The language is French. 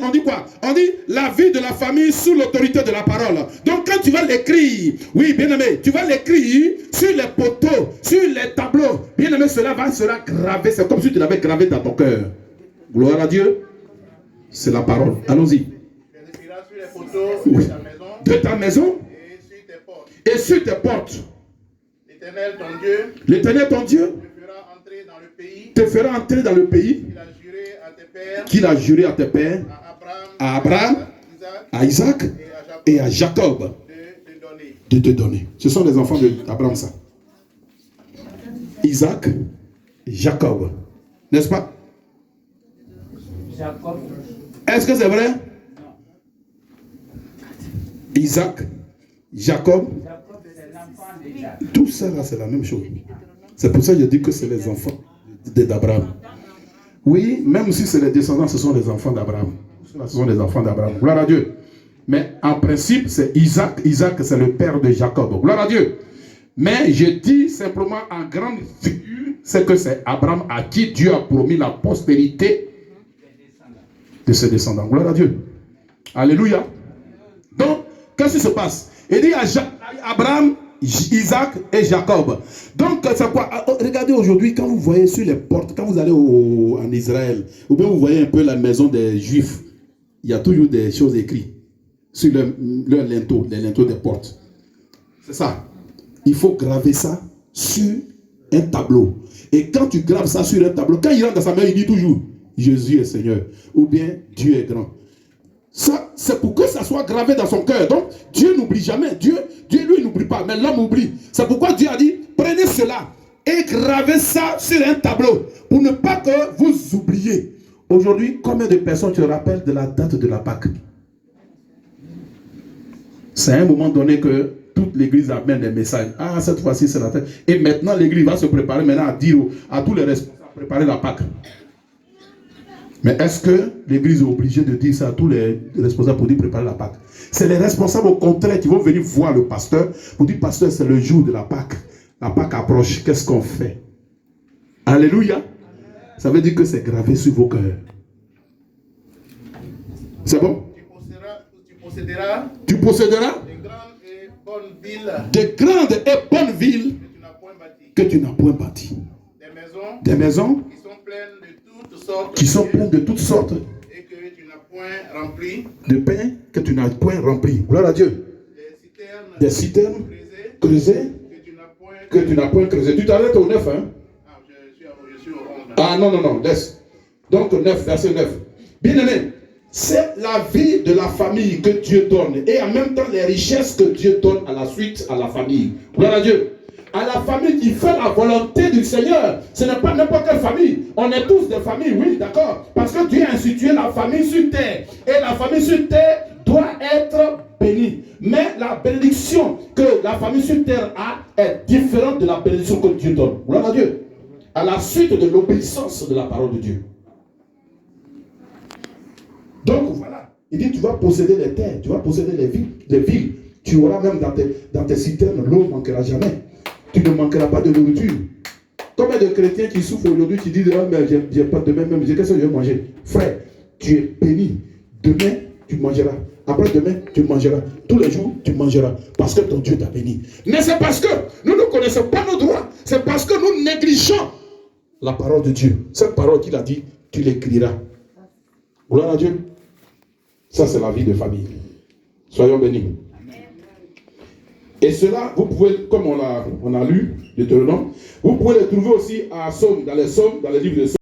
On dit quoi? On dit la vie de la famille sous l'autorité de la parole. Donc quand tu vas l'écrire, oui, bien-aimé, tu vas l'écrire sur les poteaux, sur les tableaux. Bien-aimé, cela sera gravé. C'est comme si tu l'avais gravé dans ton cœur. Gloire à Dieu. C'est la parole. Allons-y. Oui. De ta maison et sur tes portes. L'Éternel ton Dieu te fera entrer dans le pays qu'il a juré à tes pères, à Abraham, à Isaac et à Jacob de te donner. Ce sont les enfants d'Abraham, ça. Isaac, Jacob. N'est-ce pas? Est-ce que c'est vrai? Isaac, Jacob, tout ça là, c'est la même chose. C'est pour ça que je dis que c'est les enfants d'Abraham. Oui, même si c'est les descendants, ce sont les enfants d'Abraham. Ce sont les enfants d'Abraham. Gloire à Dieu. Mais en principe, c'est Isaac. Isaac, c'est le père de Jacob. Gloire à Dieu. Mais je dis simplement en grande figure, c'est que c'est Abraham à qui Dieu a promis la postérité de ses descendants. Gloire à Dieu. Alléluia. Donc, qu'est-ce qui se passe? Il dit à Abraham, Isaac et Jacob. Donc, c'est quoi? Regardez aujourd'hui, quand vous voyez sur les portes, quand vous allez en Israël, ou bien vous voyez un peu la maison des Juifs, il y a toujours des choses écrites sur leur linteau, les linteaux des portes. C'est ça. Il faut graver ça sur un tableau. Et quand tu graves ça sur un tableau, quand il rentre dans sa main, il dit toujours Jésus est Seigneur, ou bien Dieu est grand. Ça, c'est pour que ça soit gravé dans son cœur. Donc, Dieu n'oublie jamais. Dieu, lui, n'oublie pas. Mais l'homme oublie. C'est pourquoi Dieu a dit, prenez cela et gravez ça sur un tableau. Pour ne pas que vous oubliez. Aujourd'hui, combien de personnes te rappellent de la date de la Pâque? C'est à un moment donné que toute l'église amène des messages. Ah, cette fois-ci, c'est la fête. Et maintenant, l'église va se préparer maintenant à dire à tous les responsables, préparer la Pâque. Mais est-ce que l'église est obligée de dire ça à tous les responsables pour dire préparer la Pâque? C'est les responsables au contraire qui vont venir voir le pasteur pour dire pasteur, c'est le jour de la Pâque. La Pâque approche, qu'est-ce qu'on fait? Alléluia. Ça veut dire que c'est gravé sur vos cœurs. C'est bon? Tu posséderas des grandes et bonnes villes que tu n'as point bâties. Des maisons qui sont pleines de toutes sortes et que tu n'as point rempli de pain que tu n'as point rempli. Gloire à Dieu. Des citernes creusées que tu n'as point creusées. Tu t'arrêtes au 9, hein? je suis au 11. Ah non, laisse. Donc 9, verset 9. Bien aimé, c'est la vie de la famille que Dieu donne et en même temps les richesses que Dieu donne à la suite à la famille. Gloire à Dieu. À la famille qui fait la volonté du Seigneur. Ce n'est pas n'importe quelle famille. On est tous des familles, oui, d'accord. Parce que Dieu a institué la famille sur terre. Et la famille sur terre doit être bénie. Mais la bénédiction que la famille sur terre a est différente de la bénédiction que Dieu donne. Gloire à Dieu. À la suite de l'obéissance de la parole de Dieu. Donc voilà. Il dit tu vas posséder les terres, tu vas posséder les villes. Tu auras même dans tes citernes, l'eau ne manquera jamais. Tu ne manqueras pas de nourriture. Combien de chrétiens qui souffrent aujourd'hui, qui disent ah, mais j'ai pas demain même, qu'est-ce que je vais manger? Frère, tu es béni. Demain, tu mangeras. Après demain, tu mangeras. Tous les jours, tu mangeras. Parce que ton Dieu t'a béni. Mais c'est parce que nous ne connaissons pas nos droits. C'est parce que nous négligeons la parole de Dieu. Cette parole qu'il a dit, tu l'écriras. Gloire à Dieu. Ça, c'est la vie de famille. Soyons bénis. Et cela, vous pouvez, comme on a lu, Deutéronome, vous pouvez le trouver aussi à Somme, dans les livres de Somme.